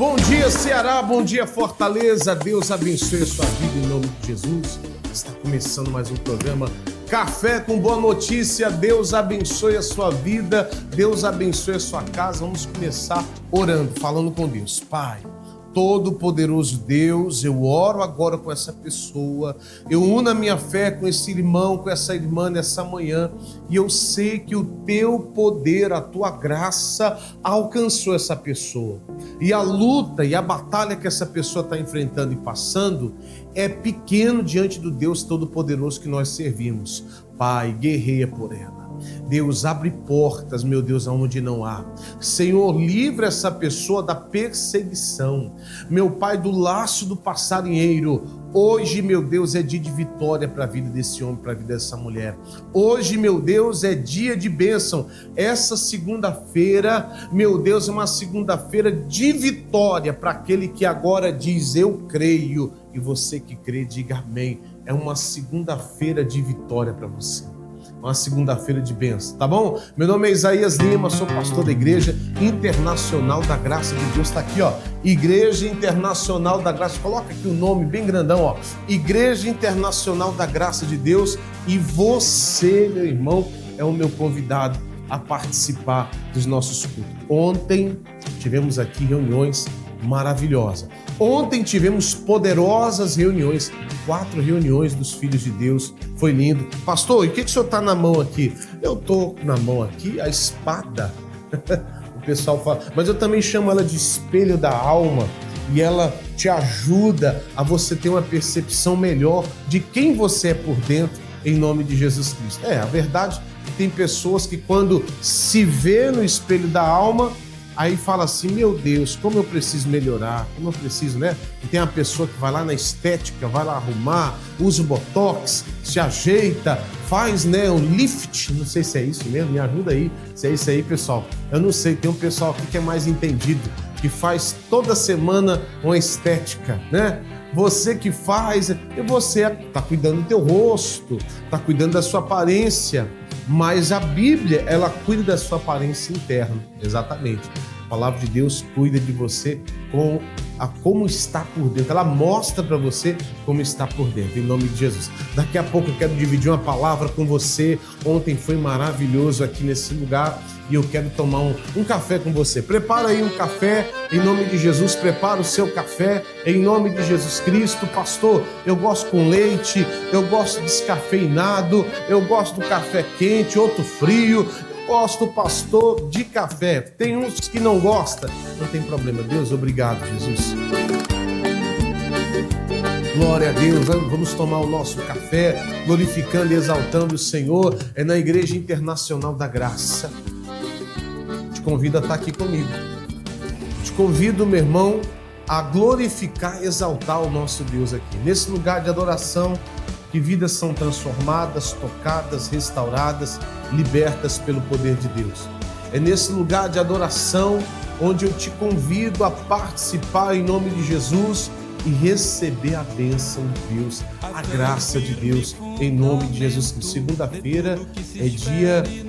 Bom dia, Ceará, bom dia, Fortaleza. Deus abençoe a sua vida em nome de Jesus. Está começando mais um programa Café com Boa Notícia. Deus abençoe a sua vida, Deus abençoe a sua casa. Vamos começar orando, falando com Deus. Pai, Todo-Poderoso Deus, eu oro agora com essa pessoa, eu uno a minha fé com esse irmão, com essa irmã nessa manhã, e eu sei que o teu poder, a tua graça alcançou essa pessoa, e a luta e a batalha que essa pessoa está enfrentando e passando é pequeno diante do Deus Todo-Poderoso que nós servimos. Pai, guerreia por ela. Deus, abre portas, meu Deus, aonde não há. Senhor, livra essa pessoa da perseguição. Meu Pai, do laço do passarinheiro. Hoje, meu Deus, é dia de vitória para a vida desse homem, para a vida dessa mulher. Hoje, meu Deus, é dia de bênção. Essa segunda-feira, meu Deus, é uma segunda-feira de vitória para aquele que agora diz, eu creio. E você que crê, diga amém. É uma segunda-feira de vitória para você. Uma segunda-feira de bênção, tá bom? Meu nome é Isaías Lima, sou pastor da Igreja Internacional da Graça de Deus. Tá aqui, ó, Igreja Internacional da Graça. Coloca aqui o nome bem grandão, ó, Igreja Internacional da Graça de Deus. E você, meu irmão, é o meu convidado a participar dos nossos cultos. Ontem tivemos aqui reuniões maravilhosas. Ontem tivemos poderosas reuniões, 4 reuniões dos filhos de Deus, foi lindo. Pastor, e o que o senhor está na mão aqui? Eu estou na mão aqui a espada. O pessoal fala, mas eu também chamo ela de espelho da alma, e ela te ajuda a você ter uma percepção melhor de quem você é por dentro, em nome de Jesus Cristo. A verdade é que tem pessoas que quando se vê no espelho da alma, aí fala assim, meu Deus, como eu preciso melhorar, como eu preciso, né? E tem uma pessoa que vai lá na estética, vai lá arrumar, usa o botox, se ajeita, faz, né, um lift, não sei se é isso mesmo, me ajuda aí, se é isso aí, pessoal. Eu não sei, tem um pessoal aqui que é mais entendido, que faz toda semana uma estética, né? Você que faz, e você está cuidando do teu rosto, está cuidando da sua aparência, mas a Bíblia, ela cuida da sua aparência interna, exatamente. A palavra de Deus cuida de você com como está por dentro, ela mostra para você como está por dentro, em nome de Jesus. Daqui a pouco eu quero dividir uma palavra com você. Ontem foi maravilhoso aqui nesse lugar e eu quero tomar um café com você. Prepara aí um café, em nome de Jesus, prepara o seu café, em nome de Jesus Cristo. Pastor, eu gosto com leite, eu gosto descafeinado, eu gosto do café quente, outro frio. Gosto, pastor, de café. Tem uns que não gostam. Não tem problema. Deus, obrigado, Jesus. Glória a Deus. Vamos tomar o nosso café, glorificando e exaltando o Senhor. É na Igreja Internacional da Graça. Te convido a estar aqui comigo. Te convido, meu irmão, a glorificar e exaltar o nosso Deus aqui. Nesse lugar de adoração, que vidas são transformadas, tocadas, restauradas, libertas pelo poder de Deus. É nesse lugar de adoração onde eu te convido a participar em nome de Jesus e receber a bênção de Deus, a graça de Deus, em nome de Jesus. Segunda-feira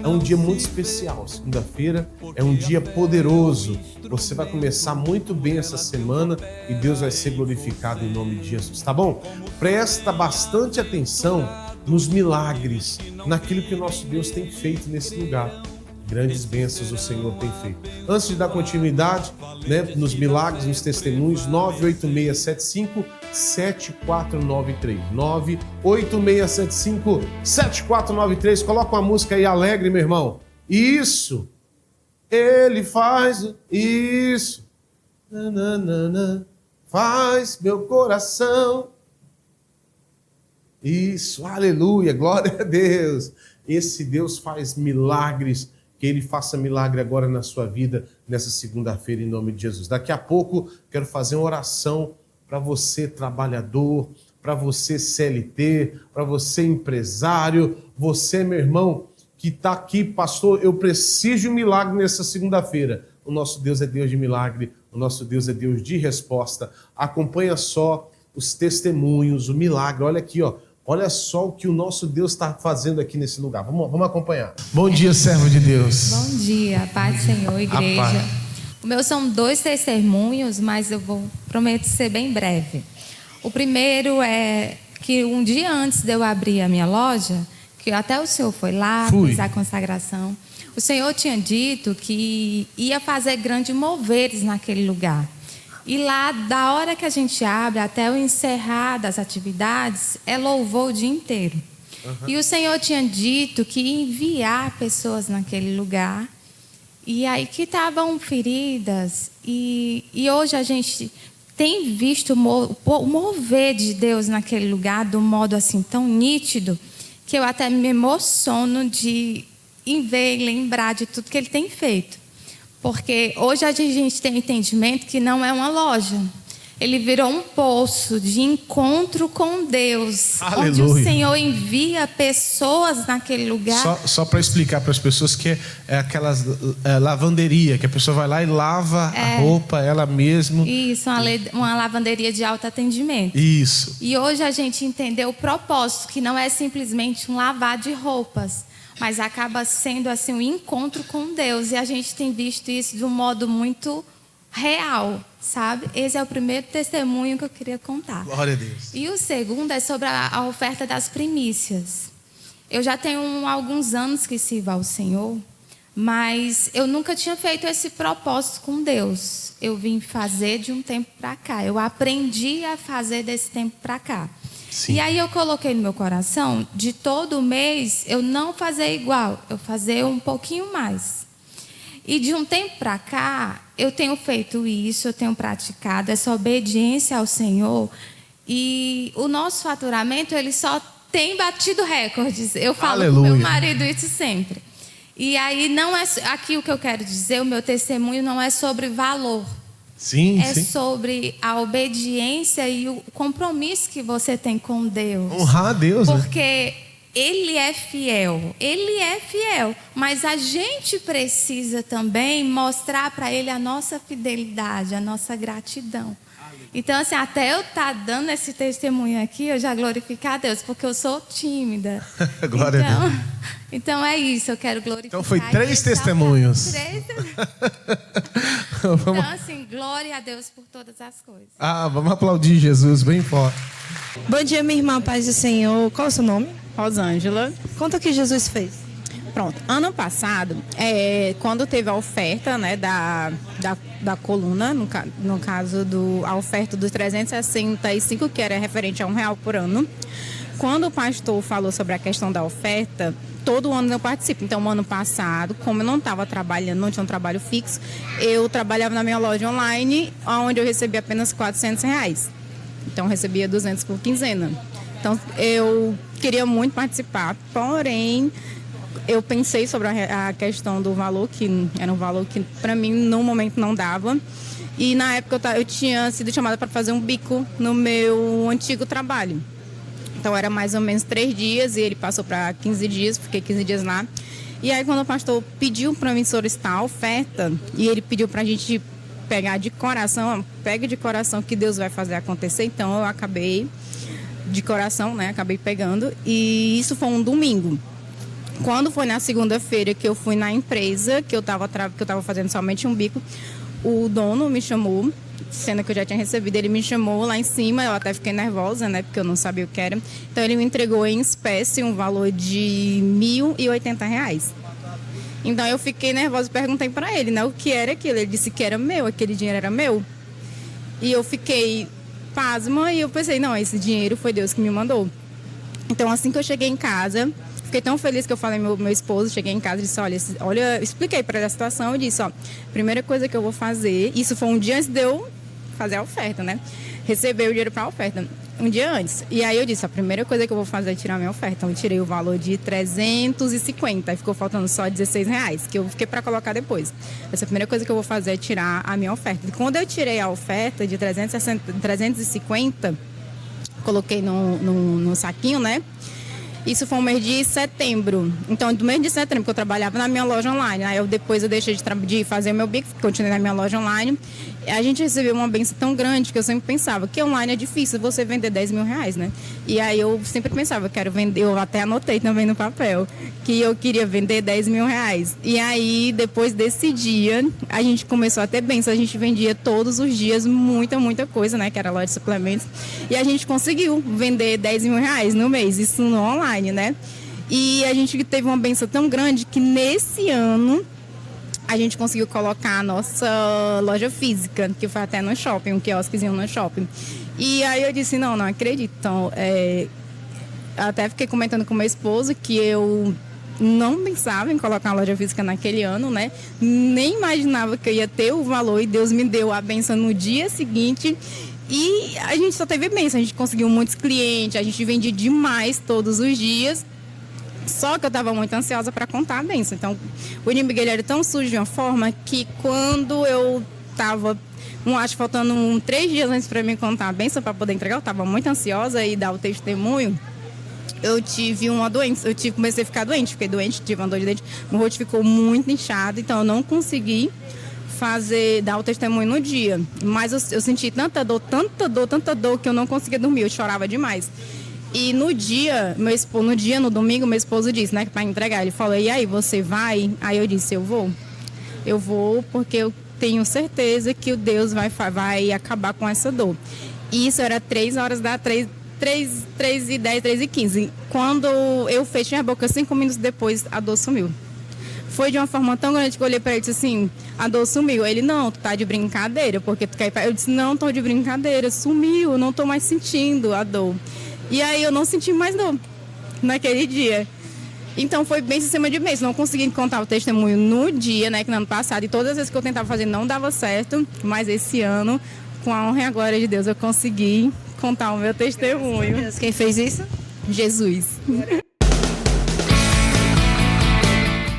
é um dia muito especial. Segunda-feira é um dia poderoso. Você vai começar muito bem essa semana e Deus vai ser glorificado em nome de Jesus, tá bom? Presta bastante atenção nos milagres, naquilo que o nosso Deus tem feito nesse lugar. Grandes bênçãos o Senhor tem feito. Antes de dar continuidade, né, nos milagres, nos testemunhos, 98675-7493. 98675-7493. Coloca uma música aí alegre, meu irmão. Isso. Ele faz isso. Nananana. Faz meu coração. Isso. Aleluia. Glória a Deus. Esse Deus faz milagres. Que Ele faça milagre agora na sua vida, nessa segunda-feira, em nome de Jesus. Daqui a pouco, quero fazer uma oração para você, trabalhador, para você, CLT, para você, empresário, você, meu irmão, que está aqui, pastor, eu preciso de um milagre nessa segunda-feira. O nosso Deus é Deus de milagre, o nosso Deus é Deus de resposta. Acompanha só os testemunhos, o milagre. Olha aqui, ó. Olha só o que o nosso Deus está fazendo aqui nesse lugar. Vamos acompanhar. Bom dia, servo de Deus. Bom dia, paz do Senhor, igreja. O meu são 2 testemunhos, mas eu prometo ser bem breve. O primeiro é que um dia antes de eu abrir a minha loja, que até o senhor foi lá, fez a consagração, o senhor tinha dito que ia fazer grandes moveres naquele lugar. E lá, da hora que a gente abre até o encerrar das atividades, é louvor o dia inteiro. E o Senhor tinha dito que ia enviar pessoas naquele lugar, e aí que estavam feridas. E hoje a gente tem visto o mover de Deus naquele lugar de um modo assim tão nítido, que eu até me emociono de ver e lembrar de tudo que Ele tem feito. Porque hoje a gente tem entendimento que não é uma loja. Ele virou um poço de encontro com Deus. Aleluia. Onde o Senhor envia pessoas naquele lugar. Só para explicar para as pessoas que é aquelas lavanderia, que a pessoa vai lá e lava a roupa ela mesma. Isso, uma lavanderia de alto atendimento. Isso. E hoje a gente entendeu o propósito, que não é simplesmente um lavar de roupas, mas acaba sendo assim um encontro com Deus. E a gente tem visto isso de um modo muito real, sabe? Esse é o primeiro testemunho que eu queria contar. Glória a Deus. E o segundo é sobre a oferta das primícias. Eu já tenho alguns anos que sirvo ao Senhor, mas eu nunca tinha feito esse propósito com Deus. Eu vim fazer de um tempo para cá. Eu aprendi a fazer desse tempo para cá. Sim. E aí eu coloquei no meu coração de todo mês eu não fazer igual, eu fazer um pouquinho mais. E de um tempo para cá eu tenho feito isso, eu tenho praticado essa obediência ao Senhor, e o nosso faturamento ele só tem batido recordes. Eu falo com meu marido isso sempre. E aí não é aqui o que eu quero dizer, o meu testemunho não é sobre valor. Sim, é sim. sobre a obediência e o compromisso que você tem com Deus. Honrar a Deus, porque Ele é fiel. Ele é fiel. Mas a gente precisa também mostrar para Ele a nossa fidelidade, a nossa gratidão. Então, assim, até eu estar dando esse testemunho aqui, eu já glorifico a Deus, porque eu sou tímida. Glória a Deus. Então é isso, eu quero glorificar. Então foi 3 testemunhos. 3 Então, assim, glória a Deus por todas as coisas. Vamos aplaudir Jesus bem forte. Bom dia, minha irmã, paz do Senhor. Qual é o seu nome? Rosângela. Conta o que Jesus fez. Pronto, ano passado, quando teve a oferta, né, da coluna, no caso a oferta dos 365, que era referente a R$1 por ano, quando o pastor falou sobre a questão da oferta, todo ano eu participo. Então, ano passado, como eu não estava trabalhando, não tinha um trabalho fixo, eu trabalhava na minha loja online, onde eu recebia apenas R$400. Então, eu recebia 200 por quinzena. Então, eu queria muito participar, porém eu pensei sobre a questão do valor, que era um valor que para mim no momento não dava. E na época eu tinha sido chamada para fazer um bico no meu antigo trabalho. Então era mais ou menos 3 dias e ele passou para 15 dias, fiquei 15 dias lá. E aí quando o pastor pediu para mim solicitar a oferta, e ele pediu para a gente pegar de coração, pega de coração que Deus vai fazer acontecer, então eu acabei de coração, né? Acabei pegando, e isso foi um domingo. Quando foi na segunda-feira que eu fui na empresa, que eu estava fazendo somente um bico, o dono me chamou, sendo que eu já tinha recebido, ele me chamou lá em cima, eu até fiquei nervosa, né, porque eu não sabia o que era. Então ele me entregou em espécie um valor de R$1.080. Então eu fiquei nervosa e perguntei para ele, né, o que era aquilo. Ele disse que era meu, aquele dinheiro era meu. E eu fiquei pasma e eu pensei, não, esse dinheiro foi Deus que me mandou. Então assim que eu cheguei em casa, fiquei tão feliz que eu falei meu esposo, cheguei em casa e disse, olha, expliquei para ele a situação e disse, primeira coisa que eu vou fazer, isso foi um dia antes de eu fazer a oferta, né? Receber o dinheiro para a oferta, um dia antes. E aí eu disse, a primeira coisa que eu vou fazer é tirar minha oferta. Então eu tirei o valor de 350, aí ficou faltando só R$16, que eu fiquei para colocar depois. Essa primeira coisa que eu vou fazer é tirar a minha oferta. E quando eu tirei a oferta de 350, coloquei no saquinho, né? Isso foi um mês de setembro. Então, do mês de setembro, que eu trabalhava na minha loja online. Aí depois eu deixei de fazer o meu bico, continuei na minha loja online. A gente recebeu uma bênção tão grande que eu sempre pensava que online é difícil você vender 10 mil reais, né? E aí eu sempre pensava, quero vender, eu até anotei também no papel, que eu queria vender 10 mil reais. E aí, depois desse dia, a gente começou a ter bênção. A gente vendia todos os dias muita coisa, né? Que era loja de suplementos. E a gente conseguiu vender 10 mil reais no mês, isso no online, né? E a gente teve uma bênção tão grande que nesse ano a gente conseguiu colocar a nossa loja física, que foi até no shopping, um quiosquezinho no shopping. E aí eu disse, não acredito. Então, até fiquei comentando com meu esposo que eu não pensava em colocar uma loja física naquele ano, né? Nem imaginava que eu ia ter o valor e Deus me deu a bênção no dia seguinte. E a gente só teve bênção, a gente conseguiu muitos clientes, a gente vendia demais todos os dias. Só que eu estava muito ansiosa para contar a bênção. Então, o inimigo ele era tão sujo de uma forma que quando eu estava, acho faltando 3 dias antes para me contar a bênção, para poder entregar, eu estava muito ansiosa e dar o testemunho. Eu tive uma doença, comecei a ficar doente, fiquei doente, tive uma dor de dente, meu rosto ficou muito inchado, então eu não consegui dar o testemunho no dia. Mas eu senti tanta dor, que eu não conseguia dormir, eu chorava demais. E no domingo, meu esposo disse, né, que para entregar, ele falou, e aí, você vai? Aí eu disse, eu vou porque eu tenho certeza que o Deus vai acabar com essa dor. E isso era 3h10, 3h15. Quando eu fechei a boca, 5 minutos depois, a dor sumiu. Foi de uma forma tão grande que eu olhei para ele e disse assim, a dor sumiu. Ele, não, tu tá de brincadeira, porque tu quer ir pra... Eu disse, não, tô de brincadeira, sumiu, não tô mais sentindo a dor. E aí eu não senti mais dor naquele dia. Então foi bem em cima de mês. Não consegui contar o testemunho no dia, né, que no ano passado. E todas as vezes que eu tentava fazer não dava certo. Mas esse ano, com a honra e a glória de Deus, eu consegui contar o meu testemunho. Quem fez isso? Jesus.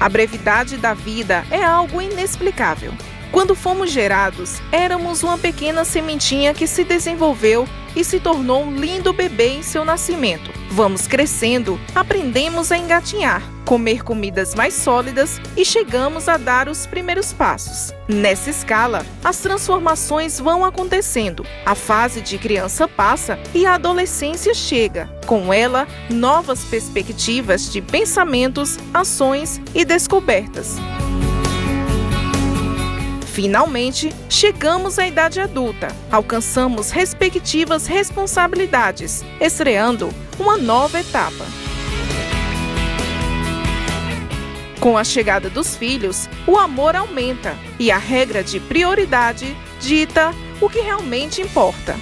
A brevidade da vida é algo inexplicável. Quando fomos gerados, éramos uma pequena sementinha que se desenvolveu e se tornou um lindo bebê em seu nascimento. Vamos crescendo, aprendemos a engatinhar, comer comidas mais sólidas e chegamos a dar os primeiros passos. Nessa escala, as transformações vão acontecendo. A fase de criança passa e a adolescência chega. Com ela, novas perspectivas de pensamentos, ações e descobertas. Finalmente, chegamos à idade adulta, alcançamos respectivas responsabilidades, estreando uma nova etapa. Com a chegada dos filhos, o amor aumenta e a regra de prioridade dita o que realmente importa.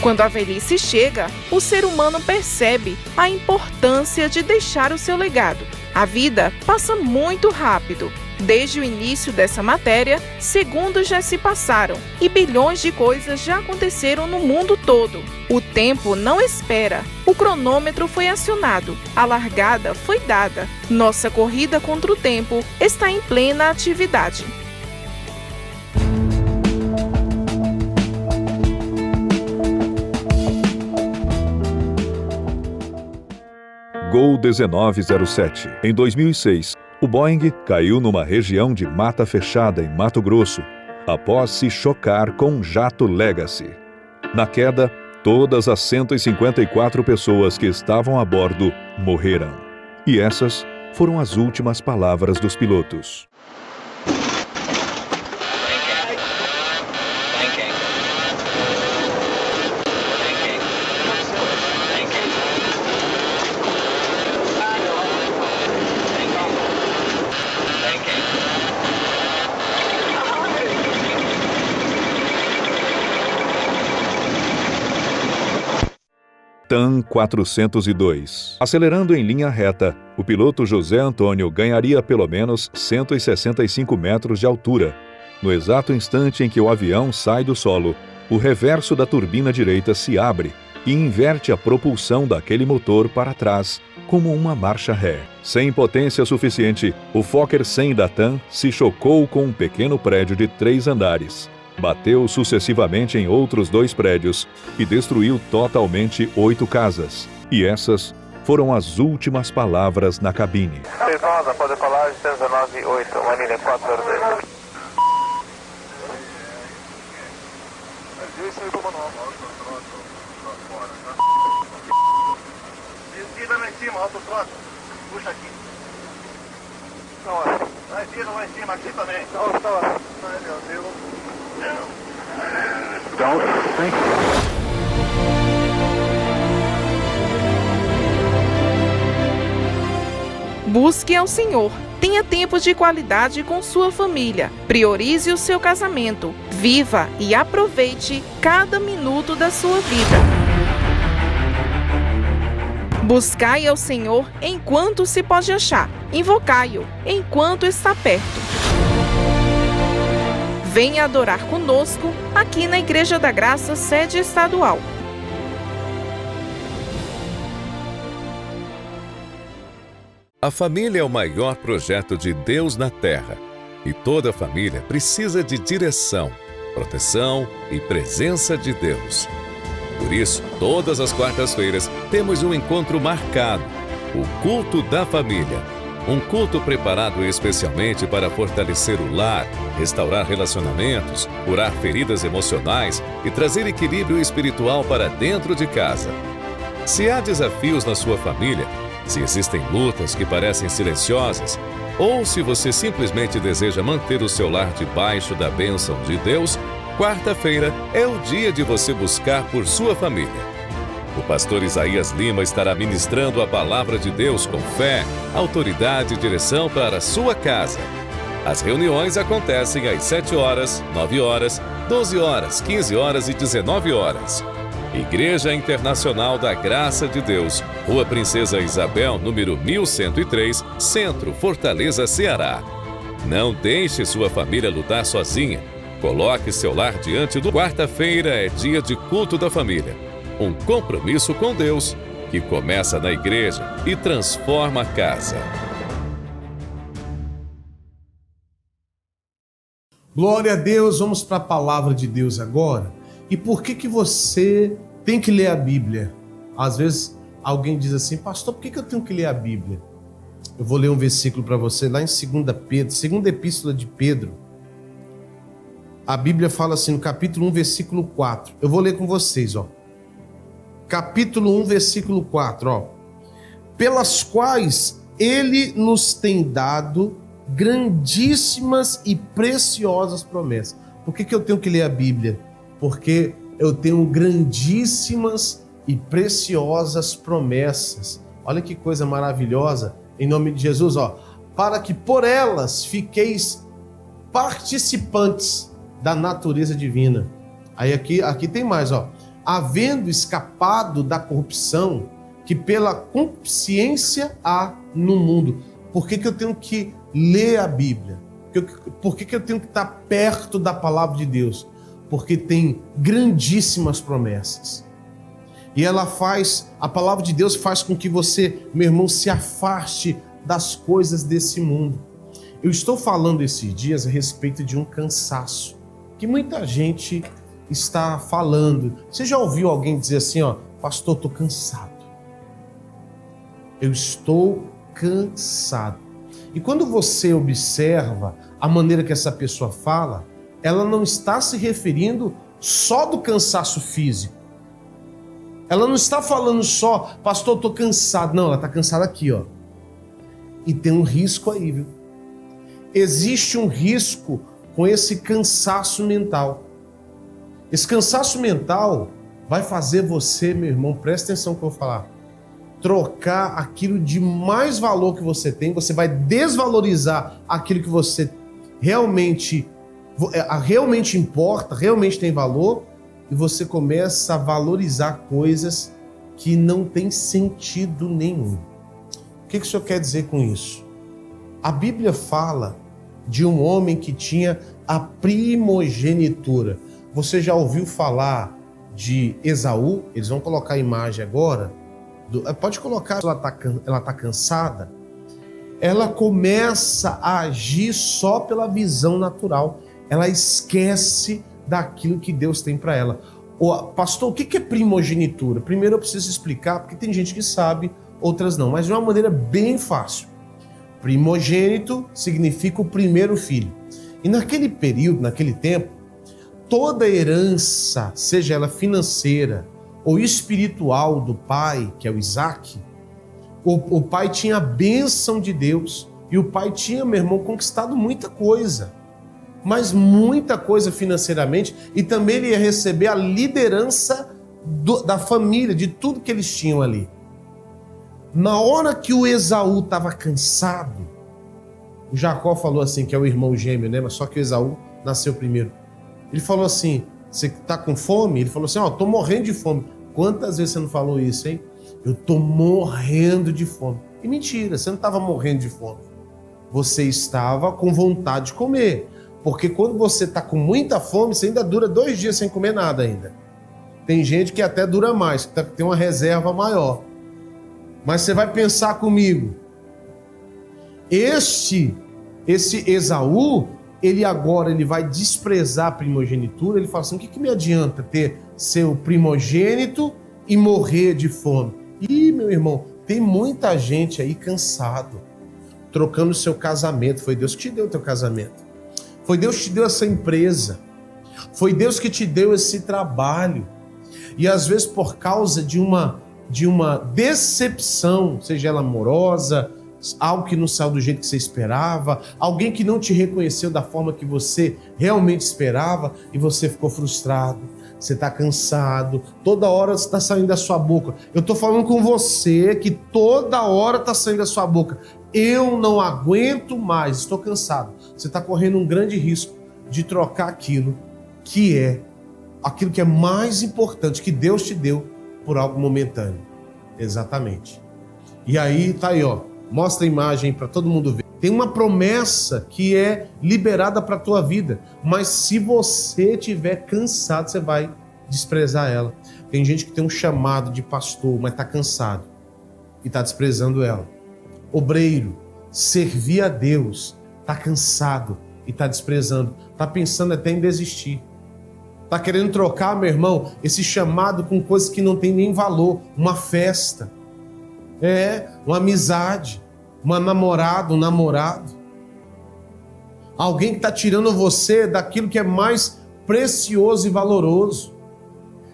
Quando a velhice chega, o ser humano percebe a importância de deixar o seu legado. A vida passa muito rápido. Desde o início dessa matéria, segundos já se passaram e bilhões de coisas já aconteceram no mundo todo. O tempo não espera. O cronômetro foi acionado. A largada foi dada. Nossa corrida contra o tempo está em plena atividade. Gol 1907. Em 2006, o Boeing caiu numa região de mata fechada em Mato Grosso, após se chocar com um jato Legacy. Na queda, todas as 154 pessoas que estavam a bordo morreram. E essas foram as últimas palavras dos pilotos. TAM 402. Acelerando em linha reta, o piloto José Antônio ganharia pelo menos 165 metros de altura. No exato instante em que o avião sai do solo, o reverso da turbina direita se abre e inverte a propulsão daquele motor para trás, como uma marcha ré. Sem potência suficiente, o Fokker 100 da TAM se chocou com um pequeno prédio de 3 andares. Bateu sucessivamente em outros 2 prédios e destruiu totalmente 8 casas. E essas foram as últimas palavras na cabine. 6 pode falar, 198, Manilha 402. Tira lá em cima, autostrada. Puxa aqui. Tira lá em cima, aqui também. Ai, meu Deus. Então, Busque ao Senhor. Tenha tempo de qualidade com sua família. Priorize o seu casamento. Viva e aproveite cada minuto da sua vida. Buscai ao Senhor enquanto se pode achar. Invocai-o enquanto está perto. Venha adorar conosco aqui na Igreja da Graça, sede estadual. A família é o maior projeto de Deus na Terra e toda família precisa de direção, proteção e presença de Deus. Por isso, todas as quartas-feiras temos um encontro marcado, o Culto da Família. Um culto preparado especialmente para fortalecer o lar, restaurar relacionamentos, curar feridas emocionais e trazer equilíbrio espiritual para dentro de casa. Se há desafios na sua família, se existem lutas que parecem silenciosas, ou se você simplesmente deseja manter o seu lar debaixo da bênção de Deus, quarta-feira é o dia de você buscar por sua família. O pastor Isaías Lima estará ministrando a palavra de Deus com fé, autoridade e direção para a sua casa. As reuniões acontecem às 7 horas, 9 horas, 12 horas, 15 horas e 19 horas. Igreja Internacional da Graça de Deus, Rua Princesa Isabel, número 1103, Centro, Fortaleza, Ceará. Não deixe sua família lutar sozinha. Coloque seu lar diante do... Quarta-feira é dia de culto da família. Um compromisso com Deus que começa na igreja e transforma a casa. Glória a Deus, vamos para a palavra de Deus agora. E por que você tem que ler a Bíblia? Às vezes alguém diz assim, pastor, por que eu tenho que ler a Bíblia? Eu vou ler um versículo para você lá em 2 Pedro, segunda epístola de Pedro. A Bíblia fala assim no capítulo 1, versículo 4. Eu vou ler com vocês, ó. Capítulo 1, versículo 4, ó. Pelas quais ele nos tem dado grandíssimas e preciosas promessas. Por que eu tenho que ler a Bíblia? Porque eu tenho grandíssimas e preciosas promessas. Olha que coisa maravilhosa, em nome de Jesus, ó. Para que por elas fiqueis participantes da natureza divina. Aí aqui tem mais, ó. Havendo escapado da corrupção que pela consciência há no mundo. Por que eu tenho que ler a Bíblia? Por que eu tenho que estar perto da palavra de Deus? Porque tem grandíssimas promessas. E a palavra de Deus faz com que você, meu irmão, se afaste das coisas desse mundo. Eu estou falando esses dias a respeito de um cansaço, que muita gente está falando. Você já ouviu alguém dizer assim, ó, pastor, estou cansado. Eu estou cansado. E quando você observa a maneira que essa pessoa fala, ela não está se referindo só do cansaço físico. Ela não está falando só, pastor, estou cansado. Não, ela está cansada aqui, ó. E tem um risco aí, viu? Existe um risco com esse cansaço mental. Esse cansaço mental vai fazer você, meu irmão, presta atenção no que eu vou falar, trocar aquilo de mais valor que você tem, você vai desvalorizar aquilo que você realmente importa, realmente tem valor, e você começa a valorizar coisas que não tem sentido nenhum. O que o senhor quer dizer com isso? A Bíblia fala de um homem que tinha a primogenitura. Você já ouviu falar de Esaú? Eles vão colocar a imagem agora. Pode colocar, ela está cansada. Ela começa a agir só pela visão natural. Ela esquece daquilo que Deus tem para ela. Pastor, o que é primogenitura? Primeiro eu preciso explicar, porque tem gente que sabe outras não, mas de uma maneira bem fácil. Primogênito significa o primeiro filho. E naquele período, naquele tempo, toda herança, seja ela financeira ou espiritual do pai, que é o Isaac, o pai tinha a bênção de Deus e o pai tinha, meu irmão, conquistado muita coisa, mas muita coisa financeiramente, e também ele ia receber a liderança da família, de tudo que eles tinham ali. Na hora que o Esaú estava cansado, o Jacó falou assim, que é o irmão gêmeo, né? Mas só que o Esaú nasceu primeiro. Ele falou assim, você tá com fome? Ele falou assim, tô morrendo de fome. Quantas vezes você não falou isso, hein? Eu tô morrendo de fome. E mentira, você não estava morrendo de fome. Você estava com vontade de comer. Porque quando você está com muita fome, você ainda dura 2 dias sem comer nada ainda. Tem gente que até dura mais, que tem uma reserva maior. Mas você vai pensar comigo. Esse Esaú, ele vai desprezar a primogenitura. Ele fala assim, o que me adianta ser o primogênito e morrer de fome? Ih, meu irmão, tem muita gente aí cansado, trocando o seu casamento. Foi Deus que te deu o teu casamento. Foi Deus que te deu essa empresa. Foi Deus que te deu esse trabalho. E às vezes por causa de uma decepção, seja ela amorosa, algo que não saiu do jeito que você esperava, alguém que não te reconheceu da forma que você realmente esperava, e você ficou frustrado, você está cansado, toda hora está saindo da sua boca. Eu estou falando com você que toda hora está saindo da sua boca. Eu não aguento mais, estou cansado. Você está correndo um grande risco de trocar aquilo que é mais importante, que Deus te deu, por algo momentâneo. Exatamente. E aí, tá aí, mostra a imagem para todo mundo ver. Tem uma promessa que é liberada para a tua vida, mas se você estiver cansado, você vai desprezar ela. Tem gente que tem um chamado de pastor, mas está cansado e está desprezando ela. Obreiro, servir a Deus, está cansado e está desprezando, está pensando até em desistir. Está querendo trocar, meu irmão, esse chamado com coisas que não tem nem valor. Uma festa, uma amizade, uma namorada, um namorado. Alguém que está tirando você daquilo que é mais precioso e valoroso.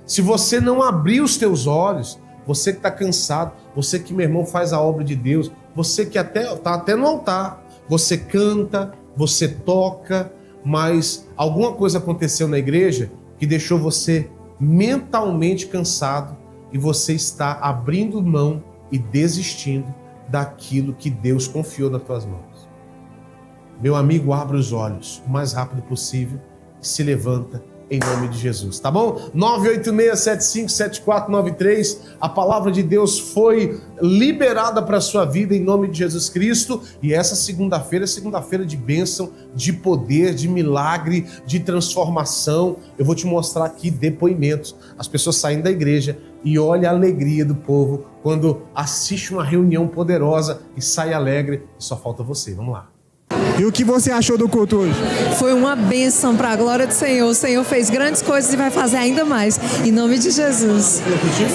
Se você não abrir os teus olhos, você que está cansado, você que, meu irmão, faz a obra de Deus, você que está até no altar, você canta, você toca, mas alguma coisa aconteceu na igreja que deixou você mentalmente cansado e você está abrindo mão e desistindo daquilo que Deus confiou nas tuas mãos. Meu amigo, abra os olhos o mais rápido possível e se levanta em nome de Jesus, tá bom? 986757493, a palavra de Deus foi liberada para a sua vida em nome de Jesus Cristo, e essa segunda-feira é segunda-feira de bênção, de poder, de milagre, de transformação. Eu vou te mostrar aqui depoimentos, as pessoas saindo da igreja e olha a alegria do povo quando assiste uma reunião poderosa e sai alegre, e só falta você. Vamos lá. E o que você achou do culto hoje? Foi uma bênção para a glória do Senhor. O Senhor fez grandes coisas e vai fazer ainda mais. Em nome de Jesus.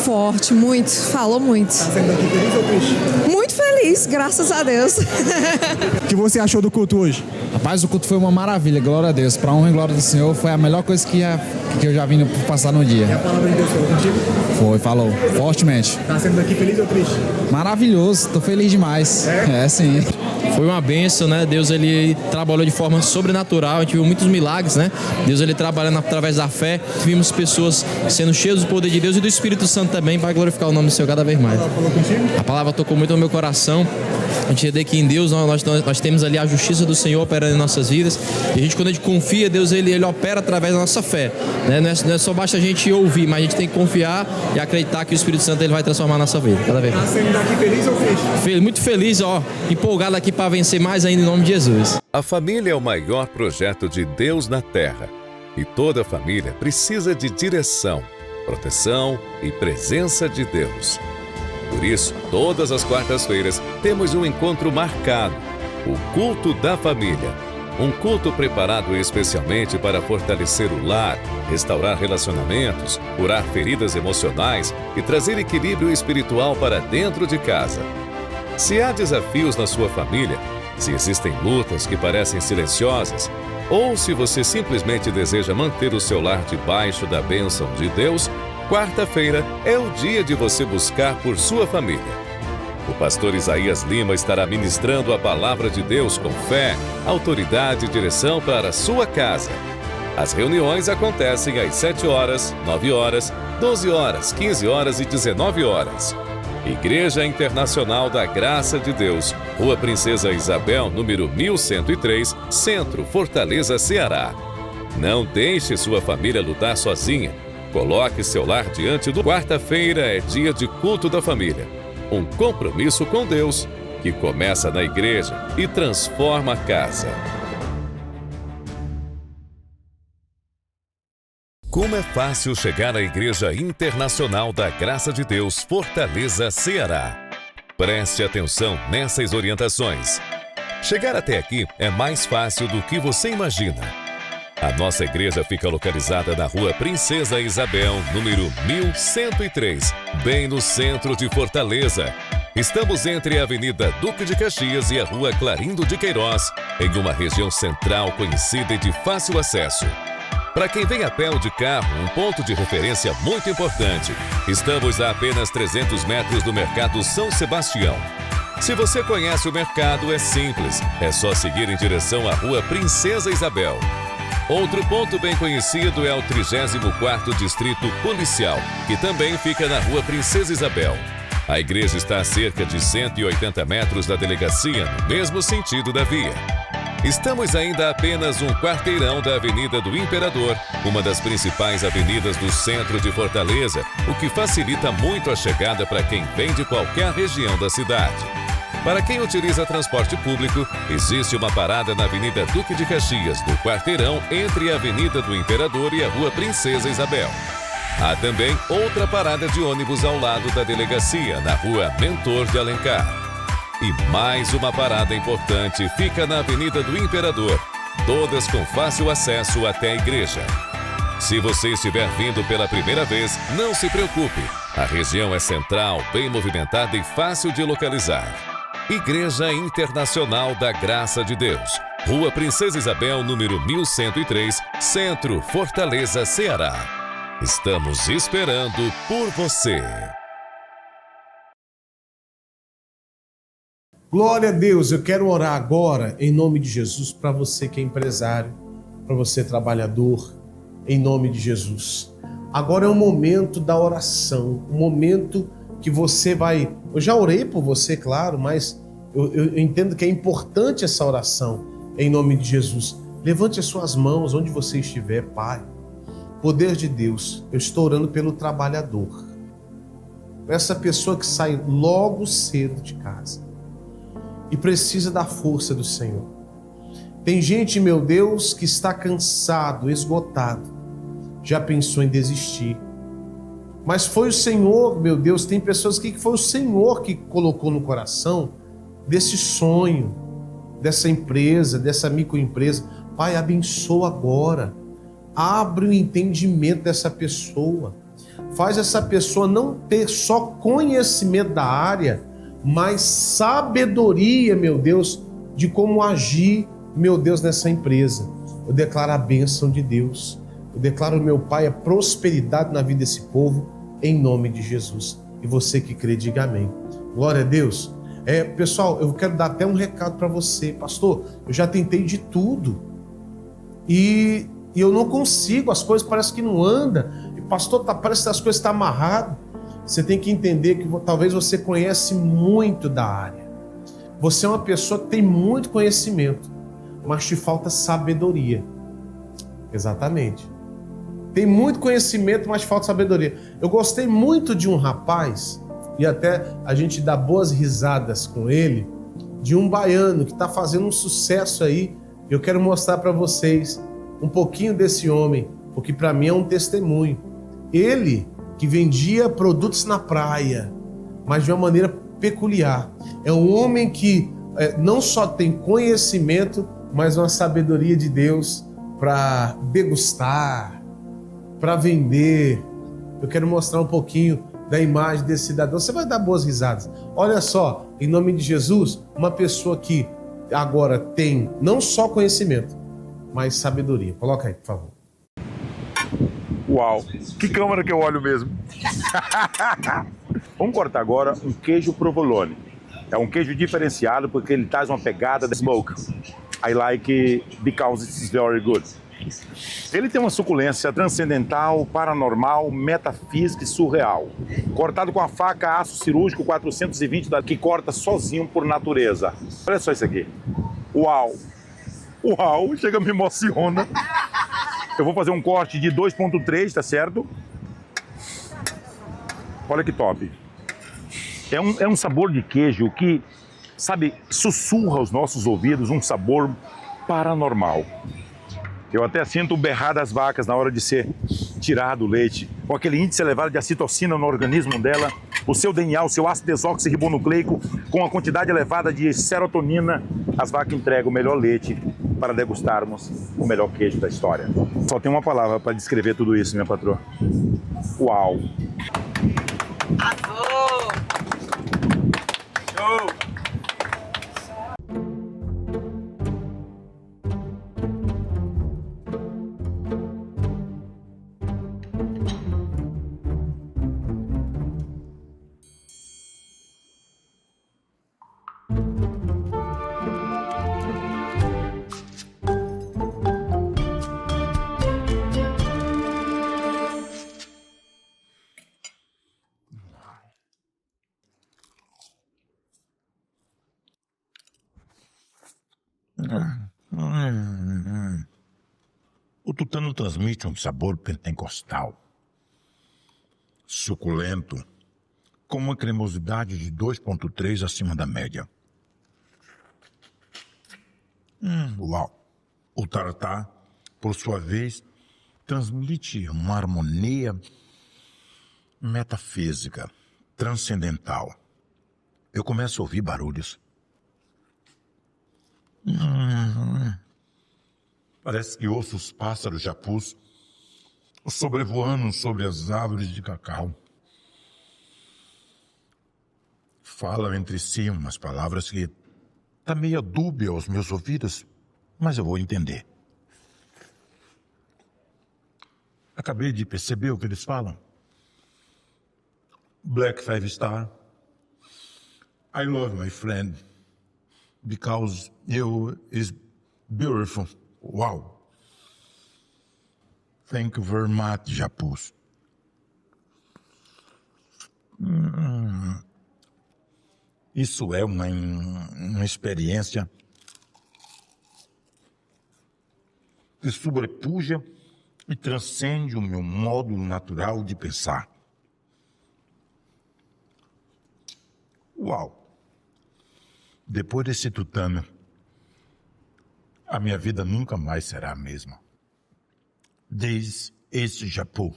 Forte, muito. Falou muito. Está saindo daqui feliz ou triste? Muito feliz, graças a Deus. O que você achou do culto hoje? Rapaz, o culto foi uma maravilha, glória a Deus. Para a honra e glória do Senhor, foi a melhor coisa que eu já vim passar no dia. E a palavra de Deus falou contigo? Foi, falou, fortemente. Está saindo daqui feliz ou triste? Maravilhoso, estou feliz demais. Sim. Foi uma bênção, né? Deus, ele trabalhou de forma sobrenatural, a gente viu muitos milagres, né? Deus, ele trabalhando através da fé, vimos pessoas sendo cheias do poder de Deus e do Espírito Santo também, para glorificar o nome do Senhor cada vez mais. A palavra tocou muito no meu coração. A gente entender que em Deus nós temos ali a justiça do Senhor operando em nossas vidas, e quando a gente confia, Deus, ele opera através da nossa fé, né? Não é só basta a gente ouvir, mas a gente tem que confiar e acreditar que o Espírito Santo, ele vai transformar a nossa vida cada vez. Está saindo daqui feliz ou triste? Muito feliz, empolgado aqui para vencer mais ainda em nome de Jesus. A família é o maior projeto de Deus na Terra, e toda família precisa de direção, proteção e presença de Deus. Por isso, todas as quartas-feiras temos um encontro marcado, o Culto da Família. Um culto preparado especialmente para fortalecer o lar, restaurar relacionamentos, curar feridas emocionais e trazer equilíbrio espiritual para dentro de casa. Se há desafios na sua família, se existem lutas que parecem silenciosas, ou se você simplesmente deseja manter o seu lar debaixo da bênção de Deus, quarta-feira é o dia de você buscar por sua família. O pastor Isaías Lima estará ministrando a palavra de Deus com fé, autoridade e direção para a sua casa. As reuniões acontecem às 7 horas, 9 horas, 12 horas, 15 horas e 19 horas. Igreja Internacional da Graça de Deus, Rua Princesa Isabel, número 1103, Centro, Fortaleza, Ceará. Não deixe sua família lutar sozinha. Coloque seu lar diante do... Quarta-feira é dia de culto da família. Um compromisso com Deus que começa na igreja e transforma a casa. Como é fácil chegar à Igreja Internacional da Graça de Deus, Fortaleza, Ceará. Preste atenção nessas orientações. Chegar até aqui é mais fácil do que você imagina. A nossa igreja fica localizada na Rua Princesa Isabel, número 1103, bem no centro de Fortaleza. Estamos entre a Avenida Duque de Caxias e a Rua Clarindo de Queiroz, em uma região central conhecida e de fácil acesso. Para quem vem a pé ou de carro, um ponto de referência muito importante. Estamos a apenas 300 metros do Mercado São Sebastião. Se você conhece o mercado, é simples. É só seguir em direção à Rua Princesa Isabel. Outro ponto bem conhecido é o 34º Distrito Policial, que também fica na Rua Princesa Isabel. A igreja está a cerca de 180 metros da delegacia, no mesmo sentido da via. Estamos ainda a apenas um quarteirão da Avenida do Imperador, uma das principais avenidas do centro de Fortaleza, o que facilita muito a chegada para quem vem de qualquer região da cidade. Para quem utiliza transporte público, existe uma parada na Avenida Duque de Caxias, no quarteirão entre a Avenida do Imperador e a Rua Princesa Isabel. Há também outra parada de ônibus ao lado da delegacia, na Rua Mentor de Alencar. E mais uma parada importante fica na Avenida do Imperador, todas com fácil acesso até a igreja. Se você estiver vindo pela primeira vez, não se preocupe. A região é central, bem movimentada e fácil de localizar. Igreja Internacional da Graça de Deus, Rua Princesa Isabel, número 1103, Centro, Fortaleza, Ceará. Estamos esperando por você. Glória a Deus, eu quero orar agora em nome de Jesus para você que é empresário, para você trabalhador, em nome de Jesus. Agora é o momento da oração, o momento que você vai... Eu já orei por você, claro, mas eu entendo que é importante essa oração em nome de Jesus. Levante as suas mãos onde você estiver, Pai. Poder de Deus, eu estou orando pelo trabalhador. Essa pessoa que sai logo cedo de casa e precisa da força do Senhor. Tem gente, meu Deus, que está cansado, esgotado, já pensou em desistir. Mas foi o Senhor, meu Deus, tem pessoas que foi o Senhor que colocou no coração desse sonho, dessa empresa, dessa microempresa. Pai, abençoa agora. Abre o entendimento dessa pessoa. Faz essa pessoa não ter só conhecimento da área, mas sabedoria, meu Deus, de como agir, meu Deus, nessa empresa. Eu declaro a bênção de Deus. Eu declaro, meu Pai, a prosperidade na vida desse povo, em nome de Jesus. E você que crê, diga amém. Glória a Deus. Pessoal, eu quero dar até um recado para você. Pastor, eu já tentei de tudo. E eu não consigo, as coisas parecem que não andam. E pastor, parece que as coisas estão amarradas. Você tem que entender que talvez você conhece muito da área. Você é uma pessoa que tem muito conhecimento, mas te falta sabedoria. Exatamente. Tem muito conhecimento, mas falta sabedoria. Eu gostei muito de um rapaz, e até a gente dá boas risadas com ele, de um baiano que está fazendo um sucesso aí. Eu quero mostrar para vocês um pouquinho desse homem, porque para mim é um testemunho. Ele que vendia produtos na praia, mas de uma maneira peculiar. É um homem que não só tem conhecimento, mas uma sabedoria de Deus para degustar, para vender. Eu quero mostrar um pouquinho da imagem desse cidadão. Você vai dar boas risadas. Olha só, em nome de Jesus, uma pessoa que agora tem não só conhecimento, mas sabedoria. Coloca aí, por favor. Uau, que câmera que eu olho mesmo. Vamos cortar agora um queijo provolone. É um queijo diferenciado porque ele traz uma pegada de smoke. I like it because it's very good. Ele tem uma suculência transcendental, paranormal, metafísica e surreal. Cortado com a faca aço cirúrgico 420 que corta sozinho por natureza. Olha só isso aqui. Uau! Uau! Chega, me emociona. Eu vou fazer um corte de 2.3, tá certo? Olha que top. É um sabor de queijo que, sabe, sussurra aos nossos ouvidos um sabor paranormal. Eu até sinto o berrar das vacas na hora de ser tirado o leite, com aquele índice elevado de acitocina no organismo dela, o seu DNA, o seu ácido desoxirribonucleico, com a quantidade elevada de serotonina, as vacas entregam o melhor leite para degustarmos o melhor queijo da história. Só tem uma palavra para descrever tudo isso, minha patroa. Uau! Arrasou! Show! O tutano transmite um sabor pentecostal, suculento, com uma cremosidade de 2.3 acima da média. Uau! O taratá, por sua vez, transmite uma harmonia metafísica, transcendental. Eu começo a ouvir barulhos. Parece que ouço os pássaros japus sobrevoando sobre as árvores de cacau. Falam entre si umas palavras que tá meio dúbia aos meus ouvidos, mas eu vou entender. Acabei de perceber o que eles falam. Black 5 Star. I love my friend because you is beautiful. Wow. Thank you very much, Japus. Isso é uma experiência que sobrepuja e transcende o meu modo natural de pensar. Uau! Depois desse tutano, a minha vida nunca mais será a mesma. This is Japu.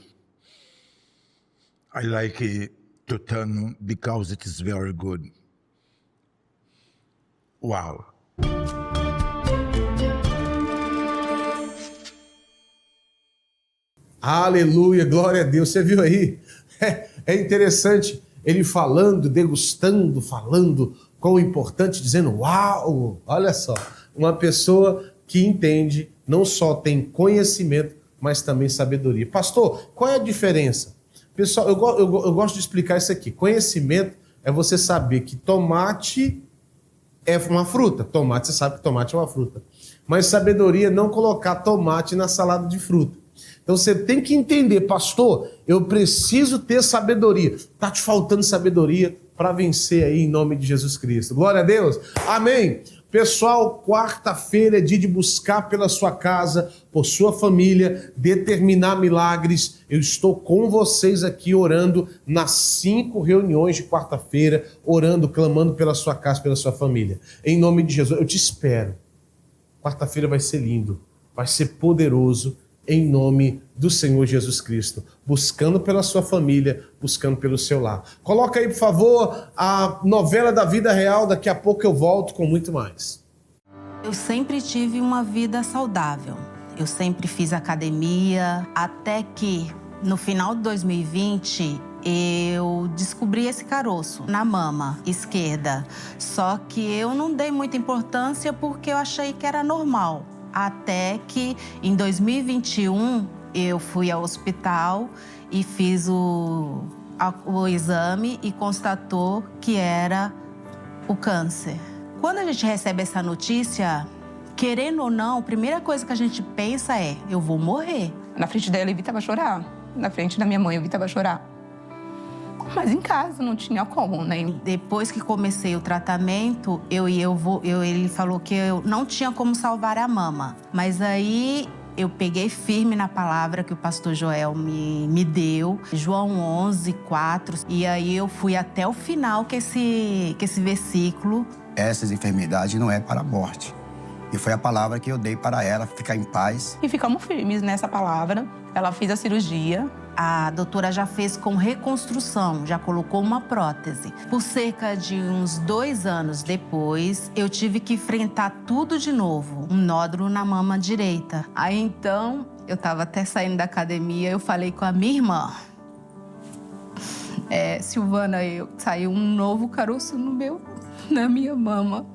I like tutano because it is very good. Uau! Aleluia, glória a Deus. Você viu aí? É interessante ele falando, degustando, falando quão importante, dizendo uau! Olha só, uma pessoa que entende, não só tem conhecimento, mas também sabedoria. Pastor, qual é a diferença? Pessoal, eu gosto de explicar isso aqui. Conhecimento é você saber que tomate é uma fruta. Tomate, você sabe que tomate é uma fruta. Mas sabedoria é não colocar tomate na salada de fruta. Então você tem que entender, pastor, eu preciso ter sabedoria. Está te faltando sabedoria para vencer aí em nome de Jesus Cristo. Glória a Deus. Amém. Pessoal, quarta-feira é dia de buscar pela sua casa, por sua família, determinar milagres. Eu estou com vocês aqui orando nas 5 reuniões de quarta-feira, orando, clamando pela sua casa, pela sua família. Em nome de Jesus, eu te espero. Quarta-feira vai ser lindo, vai ser poderoso, em nome do Senhor Jesus Cristo. Buscando pela sua família, buscando pelo seu lar. Coloca aí, por favor, a novela da vida real. Daqui a pouco eu volto com muito mais. Eu sempre tive uma vida saudável. Eu sempre fiz academia, até que no final de 2020 eu descobri esse caroço na mama esquerda. Só que eu não dei muita importância porque eu achei que era normal. Até que em 2021 eu fui ao hospital e fiz o exame e constatou que era o câncer. Quando a gente recebe essa notícia, querendo ou não, a primeira coisa que a gente pensa é: eu vou morrer. Na frente dela, eu evitava chorar. Na frente da minha mãe, eu evitava chorar. Mas em casa não tinha como, né? Depois que comecei o tratamento, ele falou que eu não tinha como salvar a mama. Mas aí eu peguei firme na palavra que o pastor Joel me deu, João 11:4. E aí eu fui até o final com esse versículo. Essas enfermidades não é para a morte. E foi a palavra que eu dei para ela, ficar em paz. E ficamos firmes nessa palavra. Ela fez a cirurgia. A doutora já fez com reconstrução, já colocou uma prótese. Por cerca de uns 2 anos depois, eu tive que enfrentar tudo de novo. Um nódulo na mama direita. Aí então, eu estava até saindo da academia, eu falei com a minha irmã. Silvana, saiu um novo caroço na minha mama.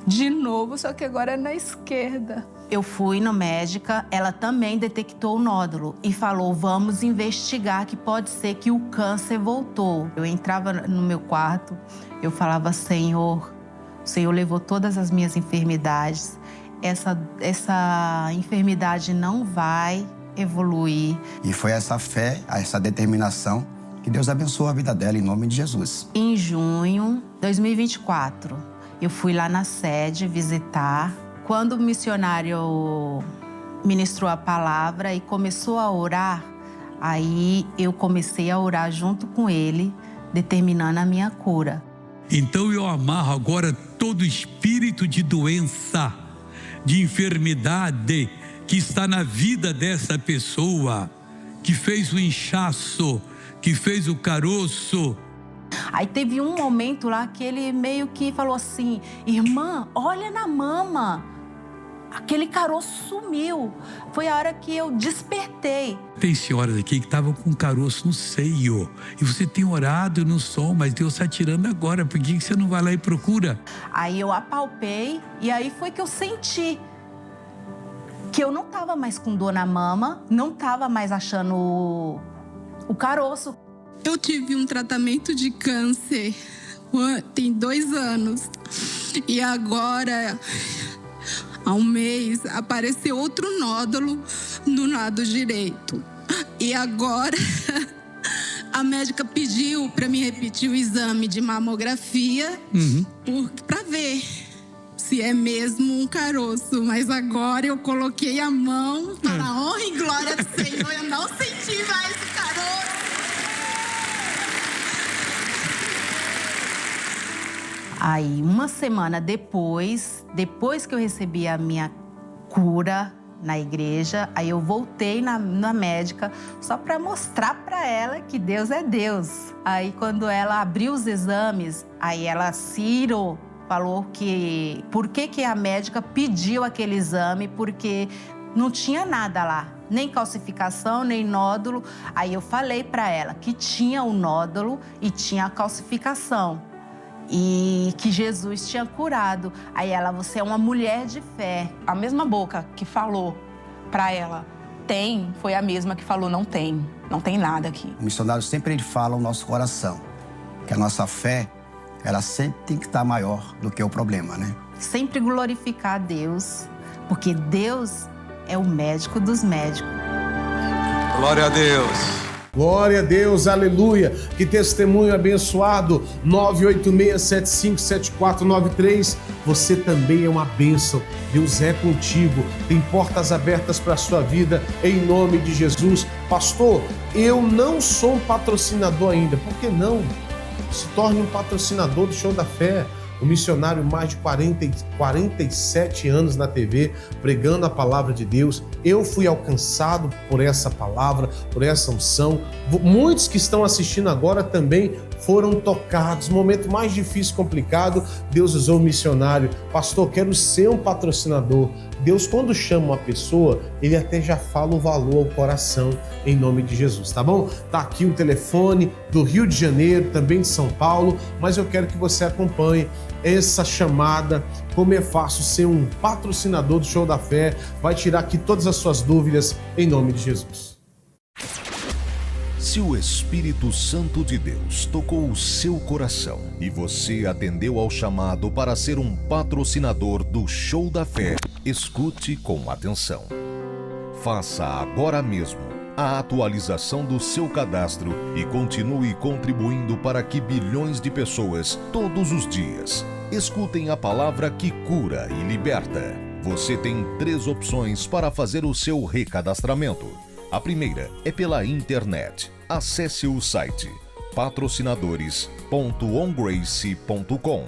De novo, só que agora é na esquerda. Eu fui na médica, ela também detectou o nódulo e falou: vamos investigar, que pode ser que o câncer voltou. Eu entrava no meu quarto, eu falava: Senhor, o Senhor levou todas as minhas enfermidades. Essa enfermidade não vai evoluir. E foi essa fé, essa determinação, que Deus abençoou a vida dela, em nome de Jesus. Em junho de 2024, eu fui lá na sede visitar. Quando o missionário ministrou a palavra e começou a orar, aí eu comecei a orar junto com ele, determinando a minha cura. Então eu amarro agora todo espírito de doença, de enfermidade que está na vida dessa pessoa, que fez o inchaço, que fez o caroço. Aí teve um momento lá que ele meio que falou assim: irmã, olha na mama. Aquele caroço sumiu. Foi a hora que eu despertei. Tem senhoras aqui que estavam com caroço no seio. E você tem orado no som, mas Deus está tirando agora. Por que você não vai lá e procura? Aí eu apalpei e aí foi que eu senti que eu não estava mais com dor na mama, não estava mais achando o caroço. Eu tive um tratamento de câncer tem 2 anos. E agora, há um mês, apareceu outro nódulo no lado direito. E agora, a médica pediu para mim repetir o exame de mamografia para ver se é mesmo um caroço. Mas agora eu coloquei a mão para a honra e glória do Senhor. Eu não senti mais o caroço. Aí, uma semana depois que eu recebi a minha cura na igreja, aí eu voltei na médica só para mostrar para ela que Deus é Deus. Aí, quando ela abriu os exames, aí ela falou que por que a médica pediu aquele exame, porque não tinha nada lá, nem calcificação, nem nódulo. Aí eu falei para ela que tinha o nódulo e tinha a calcificação. E que Jesus tinha curado. Aí ela: você é uma mulher de fé. A mesma boca que falou para ela tem, foi a mesma que falou não tem nada aqui. O missionário sempre fala ao nosso coração que a nossa fé, ela sempre tem que estar maior do que o problema, né? Sempre glorificar a Deus, porque Deus é o médico dos médicos. Glória a Deus. Glória a Deus, aleluia. Que testemunho abençoado. 986757493. Você também é uma bênção. Deus é contigo. Tem portas abertas para a sua vida, em nome de Jesus. Pastor, eu não sou um patrocinador ainda. Por que não? Se torne um patrocinador do Show da Fé. O missionário, mais de 47 anos na TV, pregando a palavra de Deus. Eu fui alcançado por essa palavra, por essa unção. Muitos que estão assistindo agora também foram tocados. Momento mais difícil, complicado, Deus usou o missionário. Pastor, quero ser um patrocinador. Deus, quando chama uma pessoa, Ele até já fala o valor ao coração, em nome de Jesus, tá bom? Tá aqui o telefone do Rio de Janeiro, também de São Paulo, mas eu quero que você acompanhe essa chamada, como é fácil ser um patrocinador do Show da Fé, vai tirar aqui todas as suas dúvidas, em nome de Jesus. Se o Espírito Santo de Deus tocou o seu coração e você atendeu ao chamado para ser um patrocinador do Show da Fé, escute com atenção. Faça agora mesmo a atualização do seu cadastro e continue contribuindo para que bilhões de pessoas, todos os dias, escutem a palavra que cura e liberta. Você tem 3 opções para fazer o seu recadastramento. A primeira é pela internet. Acesse o site patrocinadores.ongrace.com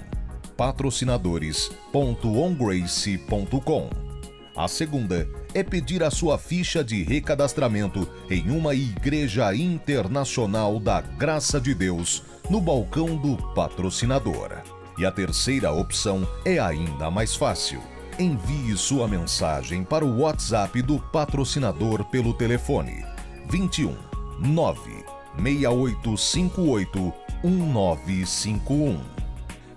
patrocinadores.ongrace.com. A segunda é pedir a sua ficha de recadastramento em uma igreja internacional da Graça de Deus no balcão do patrocinador. E a terceira opção é ainda mais fácil. Envie sua mensagem para o WhatsApp do patrocinador pelo telefone 21 96858 1951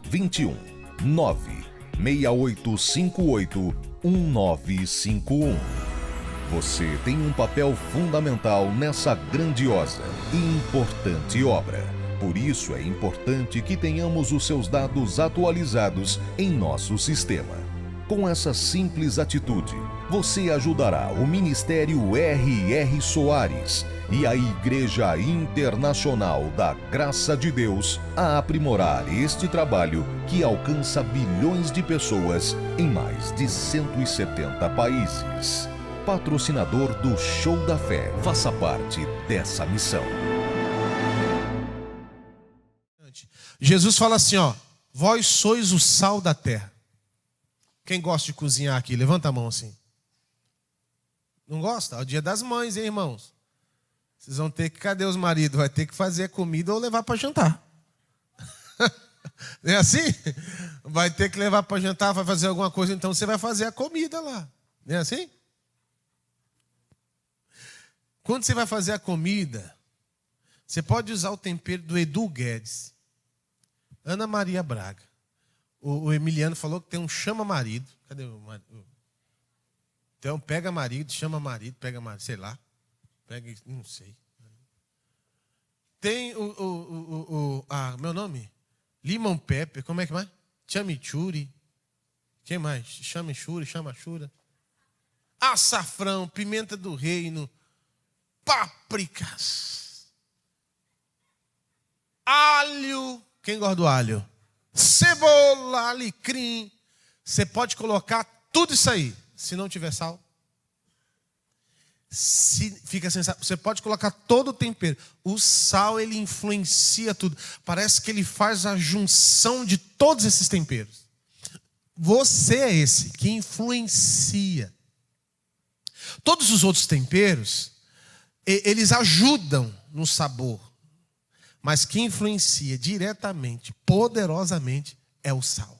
21 96858 1951. Você tem um papel fundamental nessa grandiosa e importante obra. Por isso é importante que tenhamos os seus dados atualizados em nosso sistema. Com essa simples atitude, você ajudará o Ministério R.R. Soares e a Igreja Internacional da Graça de Deus a aprimorar este trabalho que alcança bilhões de pessoas em mais de 170 países. Patrocinador do Show da Fé, faça parte dessa missão. Jesus fala assim, ó, vós sois o sal da terra. Quem gosta de cozinhar aqui? Levanta a mão assim. Não gosta? É o dia das mães, hein, irmãos? Vocês vão ter que... Cadê os maridos? Vai ter que fazer a comida ou levar para jantar. Não é assim? Vai ter que levar para jantar, vai fazer alguma coisa, então você vai fazer a comida lá. Não é assim? Quando você vai fazer a comida, você pode usar o tempero do Edu Guedes, Ana Maria Braga. O Emiliano falou que tem um chama-marido. Cadê o marido? Então, pega marido, chama marido, pega marido, sei lá. Pega, não sei. Tem meu nome? Limão Pepper, como é que mais? Chamichurri. Quem mais? Chamichurri, chamachura. Açafrão, pimenta do reino, pápricas. Alho. Quem gosta do alho? Cebola, alecrim. Você pode colocar tudo isso aí. Se não tiver sal, fica sem sal. Você pode colocar todo o tempero. O sal, ele influencia tudo. Parece que ele faz a junção de todos esses temperos. Você é esse que influencia. Todos os outros temperos, eles ajudam no sabor. Mas quem influencia diretamente, poderosamente, é o sal.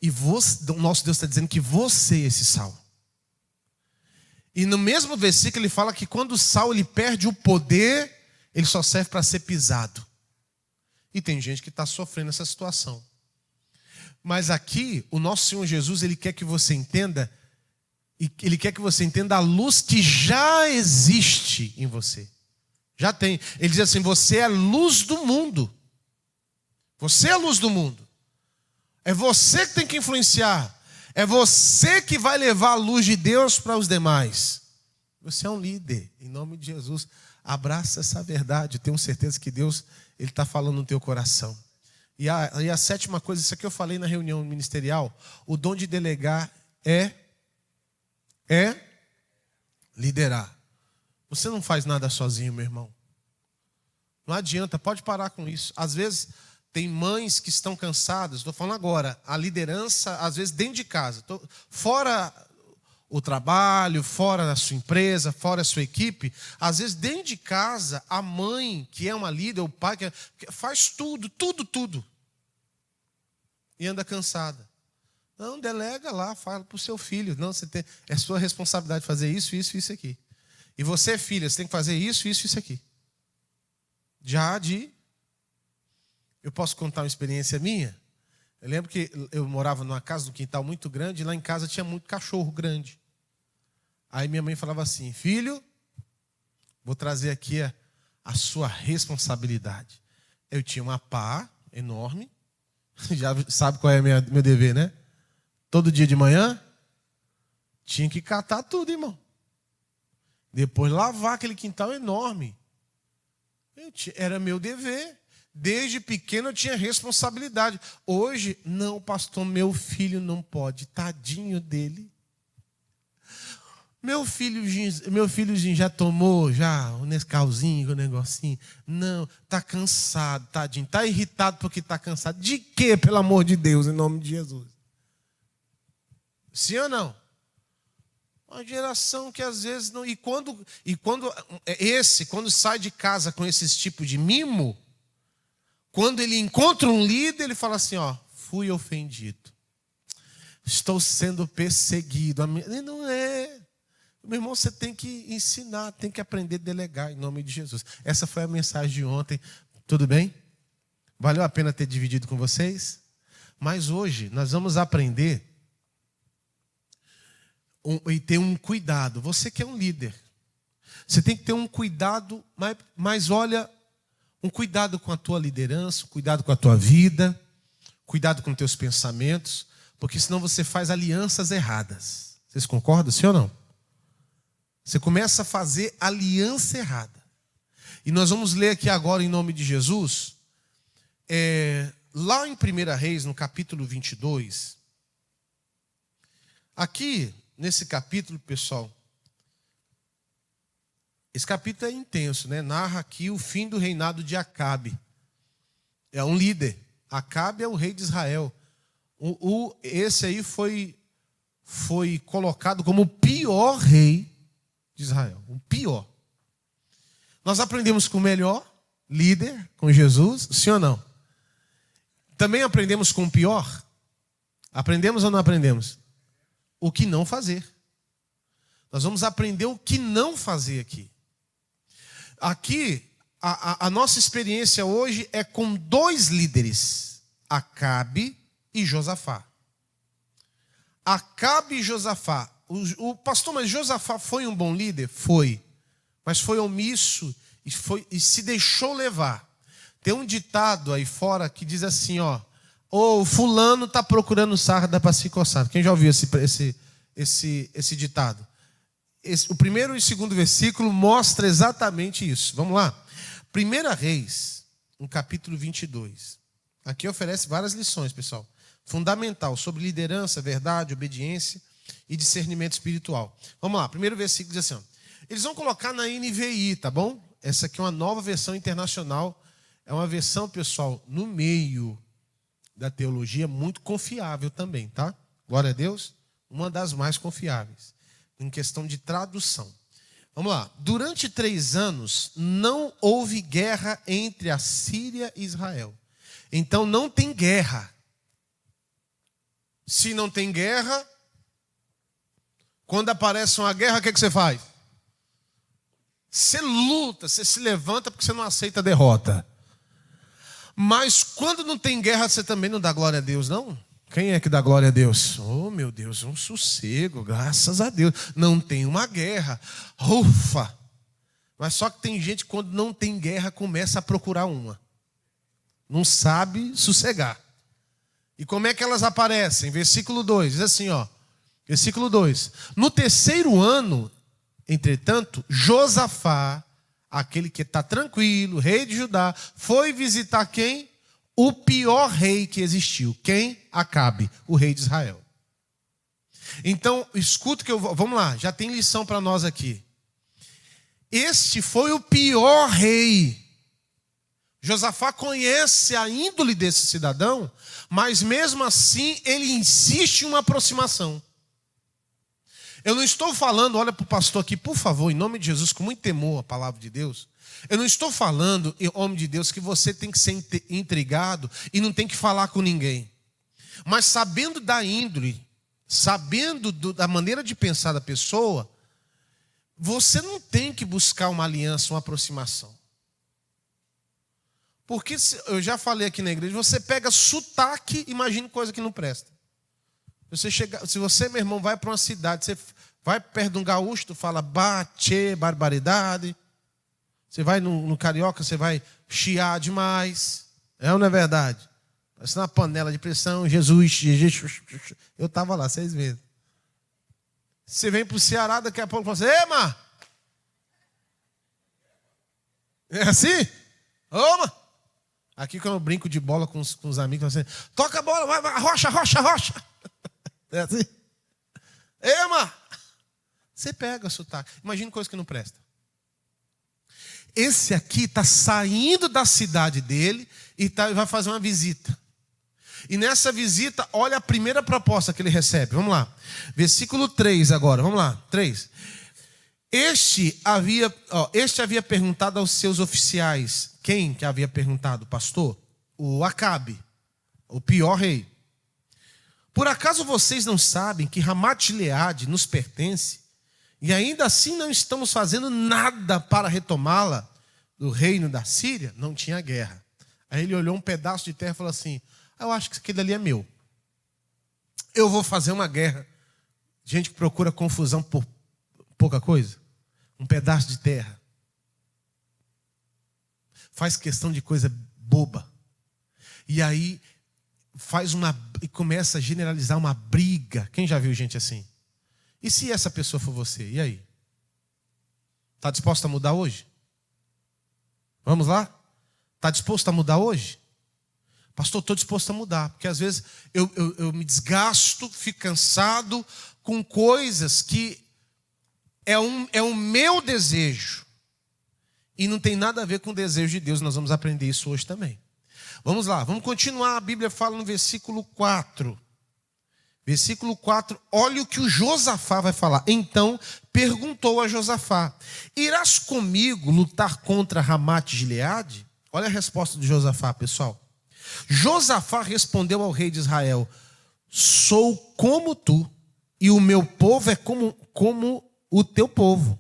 E o nosso Deus está dizendo que você é esse sal. E no mesmo versículo ele fala que quando o sal ele perde o poder, ele só serve para ser pisado. E tem gente que está sofrendo essa situação. Mas aqui, o nosso Senhor Jesus, ele quer que você entenda, e ele quer que você entenda a luz que já existe em você. Já tem. Ele diz assim, você é a luz do mundo. Você é a luz do mundo. É você que tem que influenciar. É você que vai levar a luz de Deus para os demais. Você é um líder. Em nome de Jesus, abraça essa verdade. Tenho certeza que Deus ele está falando no teu coração. E a sétima coisa, isso aqui eu falei na reunião ministerial. O dom de delegar é liderar. Você não faz nada sozinho, meu irmão. Não adianta, pode parar com isso. Às vezes, tem mães que estão cansadas. Estou falando agora, a liderança, às vezes, dentro de casa. Fora o trabalho, fora da sua empresa, fora da sua equipe, às vezes dentro de casa, a mãe, que é uma líder, o pai, que faz tudo. E anda cansada. Não, delega lá, fala para o seu filho. Não, é sua responsabilidade fazer isso aqui. E você, filha, você tem que fazer isso aqui. Eu posso contar uma experiência minha? Eu lembro que eu morava numa casa, num quintal muito grande, e lá em casa tinha muito cachorro grande. Aí minha mãe falava assim: filho, vou trazer aqui a sua responsabilidade. Eu tinha uma pá enorme, já sabe qual é meu dever, né? Todo dia de manhã, tinha que catar tudo, irmão. Depois lavar aquele quintal enorme. Era meu dever. Desde pequeno eu tinha responsabilidade. Hoje, não, pastor, meu filho não pode. Tadinho dele. Meu filhozinho já tomou um Nescauzinho, um negocinho. Não, está cansado, tadinho. Está irritado porque está cansado. De quê, pelo amor de Deus, em nome de Jesus? Sim ou não? Uma geração que às vezes não... E quando sai de casa com esse tipo de mimo, quando ele encontra um líder, ele fala assim, fui ofendido. Estou sendo perseguido. Não é. Meu irmão, você tem que ensinar, tem que aprender a delegar em nome de Jesus. Essa foi a mensagem de ontem. Tudo bem? Valeu a pena ter dividido com vocês? Mas hoje nós vamos aprender e ter um cuidado. Você que é um líder, você tem que ter um cuidado, mas olha, um cuidado com a tua liderança, cuidado com a tua vida, cuidado com os teus pensamentos, porque senão você faz alianças erradas. Vocês concordam, sim ou não? Você começa a fazer aliança errada. E nós vamos ler aqui agora, em nome de Jesus, lá em 1 Reis, no capítulo 22, aqui, nesse capítulo, pessoal, esse capítulo é intenso, né? Narra aqui o fim do reinado de Acabe. É um líder. Acabe é o rei de Israel. Esse aí foi colocado como o pior rei de Israel. O pior. Nós aprendemos com o melhor líder, com Jesus, sim ou não? Também aprendemos com o pior? Aprendemos ou não aprendemos? O que não fazer. Nós vamos aprender o que não fazer aqui. Aqui, a nossa experiência hoje é com dois líderes, Acabe e Josafá. Acabe e Josafá. Pastor, mas Josafá foi um bom líder? Foi. Mas foi omisso e se deixou levar. Tem um ditado aí fora que diz assim, o fulano está procurando sarda para se coçar. Quem já ouviu esse ditado? O primeiro e o segundo versículo mostra exatamente isso. Vamos lá. 1 Reis, no capítulo 22. Aqui oferece várias lições, pessoal. Fundamental sobre liderança, verdade, obediência e discernimento espiritual. Vamos lá. Primeiro versículo diz assim. Eles vão colocar na NVI, tá bom? Essa aqui é uma nova versão internacional. É uma versão, pessoal, no meio da teologia, muito confiável também, tá? Glória a Deus. Uma das mais confiáveis. Em questão de tradução. Vamos lá. Durante 3 anos, não houve guerra entre a Síria e Israel. Então, não tem guerra. Se não tem guerra, quando aparece uma guerra, o que você faz? Você luta, você se levanta porque você não aceita a derrota. Mas quando não tem guerra, você também não dá glória a Deus, não? Quem é que dá glória a Deus? Oh, meu Deus, um sossego, graças a Deus. Não tem uma guerra. Ufa! Mas só que tem gente que quando não tem guerra começa a procurar uma. Não sabe sossegar. E como é que elas aparecem? Versículo 2, diz assim, versículo 2. No 3º ano, entretanto, Josafá, aquele que está tranquilo, rei de Judá, foi visitar quem? O pior rei que existiu. Quem? Acabe, o rei de Israel. Então, escuta que vamos lá, já tem lição para nós aqui. Este foi o pior rei. Josafá conhece a índole desse cidadão, mas mesmo assim ele insiste em uma aproximação. Eu não estou falando, olha para o pastor aqui, por favor, em nome de Jesus, com muito temor a palavra de Deus. Eu não estou falando, em nome de Deus, que você tem que ser intrigado e não tem que falar com ninguém. Mas sabendo da índole, sabendo da maneira de pensar da pessoa, você não tem que buscar uma aliança, uma aproximação. Porque, eu já falei aqui na igreja, você pega sotaque, imagina coisa que não presta. Se você, meu irmão, vai para uma cidade, você vai perto de um gaúcho, tu fala bate, barbaridade. Você vai no carioca, você vai chiar demais. É ou não é verdade? Parece uma panela de pressão, Jesus. Eu estava lá 6 vezes. Você vem para o Ceará, daqui a pouco fala assim, ei, ma! É assim? Ô, ma! Aqui quando eu brinco de bola com os amigos, assim, toca a bola, vai, rocha. É assim? Ei, ma! Você pega o sotaque. Imagina coisa que não presta. Esse aqui está saindo da cidade dele e vai fazer uma visita. E nessa visita, olha a primeira proposta que ele recebe. Vamos lá. Versículo 3 agora. Vamos lá. 3. Este havia perguntado aos seus oficiais. Quem que havia perguntado? Pastor? O Acabe. O pior rei. Por acaso vocês não sabem que Ramat-Gileade nos pertence? E ainda assim não estamos fazendo nada para retomá-la do reino da Síria? Não tinha guerra. Aí ele olhou um pedaço de terra e falou assim, eu acho que aquele ali é meu. Eu vou fazer uma guerra. Gente que procura confusão por pouca coisa. Um pedaço de terra. Faz questão de coisa boba. E aí e começa a generalizar uma briga. Quem já viu gente assim? E se essa pessoa for você? E aí? Está disposto a mudar hoje? Vamos lá? Está disposto a mudar hoje? Pastor, estou disposto a mudar. Porque às vezes eu me desgasto, fico cansado com coisas que é um meu desejo. E não tem nada a ver com o desejo de Deus. Nós vamos aprender isso hoje também. Vamos lá, vamos continuar. A Bíblia fala no versículo 4. Versículo 4, olha o que o Josafá vai falar. Então perguntou a Josafá, irás comigo lutar contra Ramat-Gileade? Olha a resposta de Josafá, pessoal. Josafá respondeu ao rei de Israel, sou como tu, e o meu povo é como o teu povo,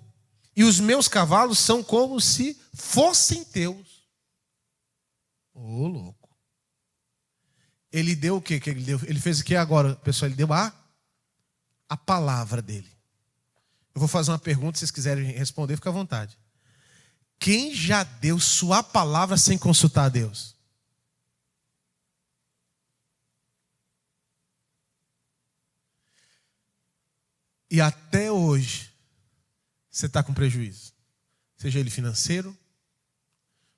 e os meus cavalos são como se fossem teus. Ô, louco. Ele deu o quê que ele deu? Ele fez o que agora, pessoal? Ele deu a palavra dele. Eu vou fazer uma pergunta, se vocês quiserem responder, fica à vontade. Quem já deu sua palavra sem consultar a Deus? E até hoje, você está com prejuízo. Seja ele financeiro,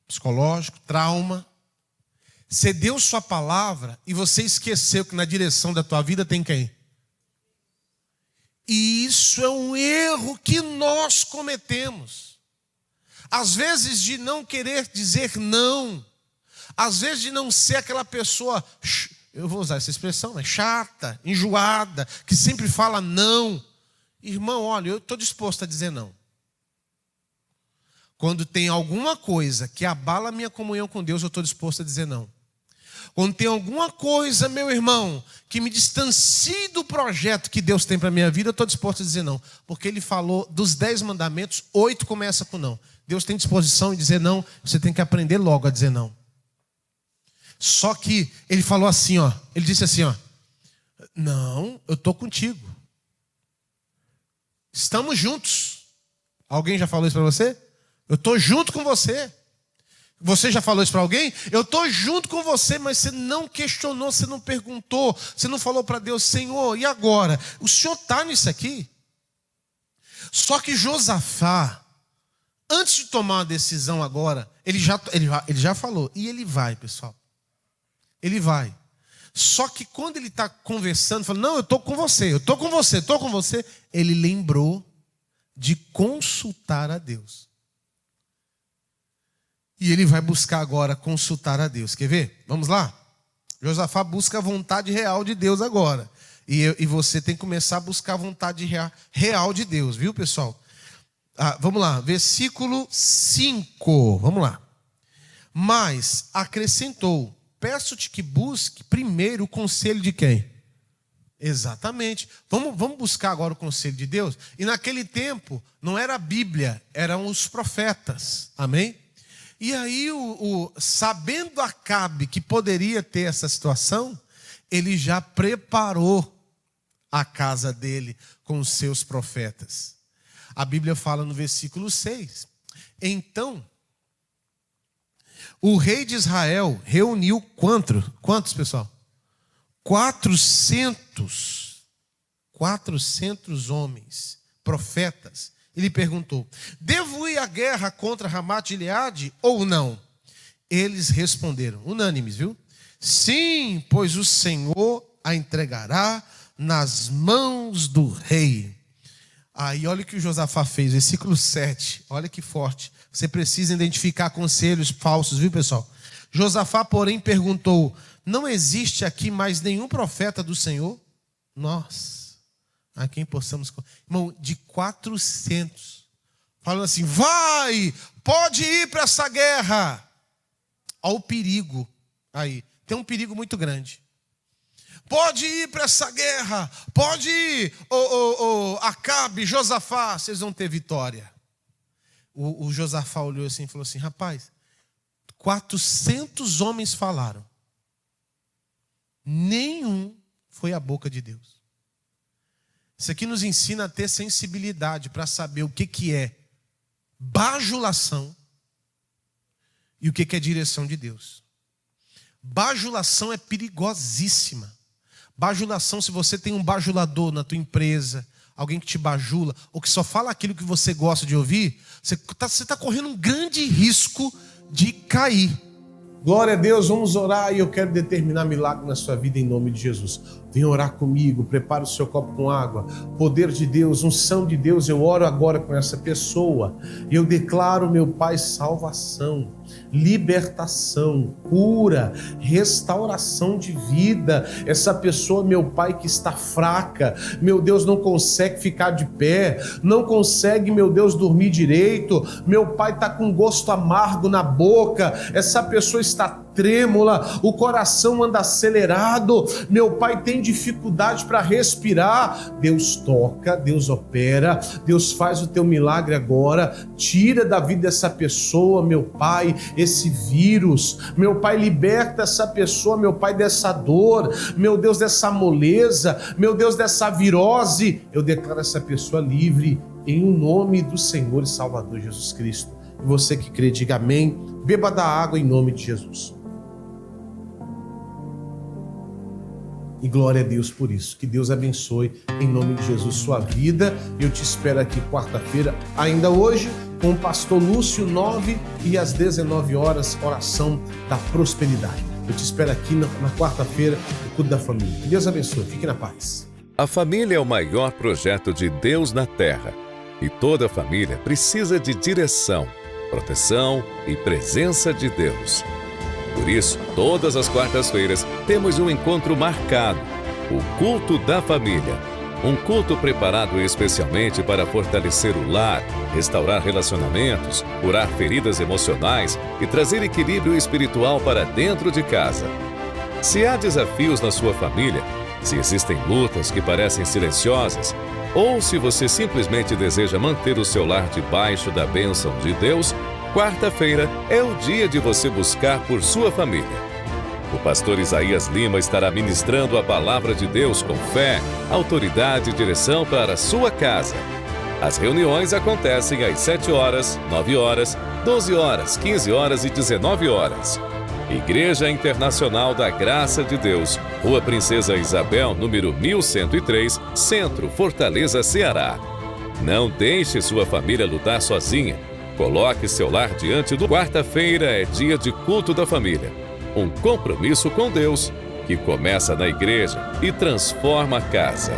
psicológico, trauma. Você deu sua palavra e você esqueceu que na direção da tua vida tem quem? E isso é um erro que nós cometemos. Às vezes de não querer dizer não. Às vezes de não ser aquela pessoa, eu vou usar essa expressão, né? Chata, enjoada, que sempre fala não. Irmão, olha, eu estou disposto a dizer não. Quando tem alguma coisa que abala a minha comunhão com Deus, eu estou disposto a dizer não. Quando tem alguma coisa, meu irmão, que me distancie do projeto que Deus tem para a minha vida, eu estou disposto a dizer não. Porque Ele falou dos 10 mandamentos, 8 começa com não. Deus tem disposição em dizer não, você tem que aprender logo a dizer não. Só que Ele falou assim, ó, Ele disse assim, ó, não, eu estou contigo. Estamos juntos. Alguém já falou isso para você? Eu estou junto com você. Você já falou isso para alguém? Eu estou junto com você, mas você não questionou, você não perguntou, você não falou para Deus, Senhor, e agora? O Senhor está nisso aqui? Só que Josafá, antes de tomar uma decisão agora, ele já falou, e ele vai, pessoal. Ele vai. Só que quando ele está conversando, falando, não, eu estou com você, eu estou com você, estou com você, ele lembrou de consultar a Deus. E ele vai buscar agora consultar a Deus. Quer ver? Vamos lá? Josafá busca a vontade real de Deus agora. E você tem que começar a buscar a vontade real de Deus, viu, pessoal? Vamos lá, versículo 5. Vamos lá. Mas acrescentou: peço-te que busque primeiro o conselho de quem? Exatamente. Vamos buscar agora o conselho de Deus. E naquele tempo não era a Bíblia, eram os profetas. Amém? E aí, sabendo Acabe que poderia ter essa situação, ele já preparou a casa dele com os seus profetas. A Bíblia fala no versículo 6. Então, o rei de Israel reuniu quantos, pessoal? 400 homens, profetas. Ele perguntou: devo ir à guerra contra Ramate de Gileade ou não? Eles responderam, unânimes, viu? Sim, pois o Senhor a entregará nas mãos do rei. Aí olha o que o Josafá fez, versículo 7. Olha que forte. Você precisa identificar conselhos falsos, viu, pessoal? Josafá, porém, perguntou: não existe aqui mais nenhum profeta do Senhor? Nós, a quem possamos... Irmão, de 400. Falando assim: vai, pode ir para essa guerra. Olha o perigo aí. Tem um perigo muito grande. Pode ir para essa guerra. Pode ir, Acabe, Josafá, vocês vão ter vitória. O Josafá olhou assim e falou assim: rapaz, 400 homens falaram. Nenhum foi a boca de Deus. Isso aqui nos ensina a ter sensibilidade para saber o que é bajulação e o que é direção de Deus. Bajulação é perigosíssima. Bajulação, se você tem um bajulador na tua empresa, alguém que te bajula, ou que só fala aquilo que você gosta de ouvir, você está correndo um grande risco de cair. Glória a Deus, vamos orar e eu quero determinar milagre na sua vida em nome de Jesus. Vem orar comigo, prepara o seu copo com água. Poder de Deus, unção de Deus, eu oro agora com essa pessoa. Eu declaro, meu Pai, salvação, libertação, cura, restauração de vida. Essa pessoa, meu Pai, que está fraca, meu Deus, não consegue ficar de pé, não consegue, meu Deus, dormir direito, meu Pai, está com gosto amargo na boca, essa pessoa está trêmula, o coração anda acelerado, meu Pai, tem dificuldade para respirar. Deus toca, Deus opera, Deus faz o teu milagre agora, tira da vida dessa pessoa, meu Pai, esse vírus, meu Pai, liberta essa pessoa, meu Pai, dessa dor, meu Deus, dessa moleza, meu Deus, dessa virose. Eu declaro essa pessoa livre em nome do Senhor e Salvador Jesus Cristo. E você que crê, diga amém. Beba da água em nome de Jesus. E glória a Deus por isso. Que Deus abençoe em nome de Jesus sua vida. Eu te espero aqui quarta-feira, ainda hoje, com o pastor Lúcio, 9 e às 19 horas, oração da prosperidade. Eu te espero aqui na quarta-feira, no culto da família. Que Deus abençoe. Fique na paz. A família é o maior projeto de Deus na Terra. E toda família precisa de direção, proteção e presença de Deus. Por isso, todas as quartas-feiras, temos um encontro marcado, o Culto da Família. Um culto preparado especialmente para fortalecer o lar, restaurar relacionamentos, curar feridas emocionais e trazer equilíbrio espiritual para dentro de casa. Se há desafios na sua família, se existem lutas que parecem silenciosas, ou se você simplesmente deseja manter o seu lar debaixo da bênção de Deus, quarta-feira é o dia de você buscar por sua família. O pastor Isaías Lima estará ministrando a palavra de Deus com fé, autoridade e direção para a sua casa. As reuniões acontecem às 7 horas, 9 horas, 12 horas, 15 horas e 19 horas. Igreja Internacional da Graça de Deus, Rua Princesa Isabel, número 1103, Centro, Fortaleza, Ceará. Não deixe sua família lutar sozinha. Coloque seu lar diante do... Quarta-feira é dia de culto da família. Um compromisso com Deus que começa na igreja e transforma a casa.